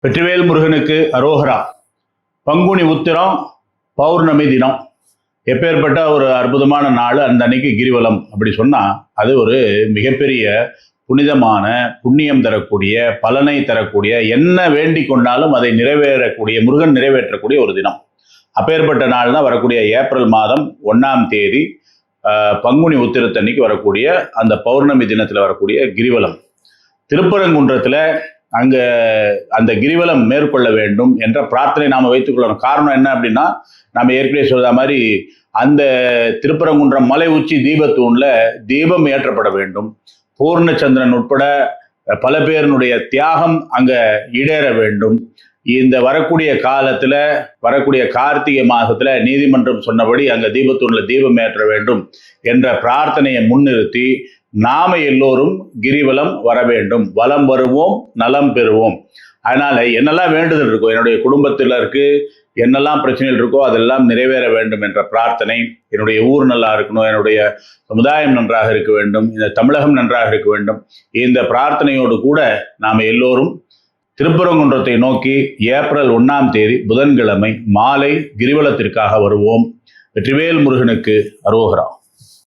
வெற்றிவேல் முருகனுக்கு அரோகரா. பங்குனி உத்திரம் பௌர்ணமி தினம். எப்பேற்பட்ட ஒரு அற்புதமான நாள் அந்த அன்னைக்கு கிரிவலம் அப்படி சொன்னால் அது ஒரு மிகப்பெரிய புனிதமான புண்ணியம் தரக்கூடிய பலனை தரக்கூடிய என்ன வேண்டிக் கொண்டாலும் அதை நிறைவேறக்கூடிய முருகன் நிறைவேற்றக்கூடிய ஒரு தினம். அப்பேற்பட்ட நாள் தான் வரக்கூடிய ஏப்ரல் மாதம் 1ஆம் தேதி பங்குனி உத்திரத்தன்னைக்கு வரக்கூடிய அந்த பௌர்ணமி தினத்தில் வரக்கூடிய கிரிவலம். திருப்பரங்குன்றத்தில் அங்கே அந்த கிரிவலம் மேற்கொள்ள வேண்டும் என்ற பிரார்த்தனை நாம் வைத்துக்கொள்ளணும். காரணம் என்ன அப்படின்னா, நம்ம ஏற்கனவே சொல்ற மாதிரி அந்த திருப்பரங்குன்றம் மலை உச்சி தீபத்தூண்ல தீபம் ஏற்றப்பட வேண்டும். பூர்ணச்சந்திரன் உட்பட பல பேருடைய தியாகம் அங்க ஈடேற வேண்டும். இந்த வரக்கூடிய காலத்துல வரக்கூடிய கார்த்திகை மாதத்துல நீதிமன்றம் சொன்னபடி அங்க தீபத்தூண்ல தீபம் ஏற்ற வேண்டும் என்ற பிரார்த்தனையை முன்னிறுத்தி நாம எல்லோரும் கிரிவலம் வர வேண்டும். வலம் வருவோம், நலம் பெறுவோம். அதனால என்னெல்லாம் வேண்டுதல் இருக்கோ, என்னுடைய குடும்பத்தில் இருக்கு என்னெல்லாம் பிரச்சனைகள் இருக்கோ அதெல்லாம் நிறைவேற வேண்டும் என்ற பிரார்த்தனை, என்னுடைய ஊர் நல்லா இருக்கணும், என்னுடைய சமுதாயம் நன்றாக இருக்க வேண்டும், இந்த தமிழகம் நன்றாக இருக்க வேண்டும், இந்த பிரார்த்தனையோடு கூட நாம் எல்லோரும் திருப்பரங்குன்றத்தை நோக்கி ஏப்ரல் 1ஆம் தேதி புதன்கிழமை மாலை கிரிவலத்திற்காக வருவோம். வெற்றிவேல் முருகனுக்கு அரோகரா.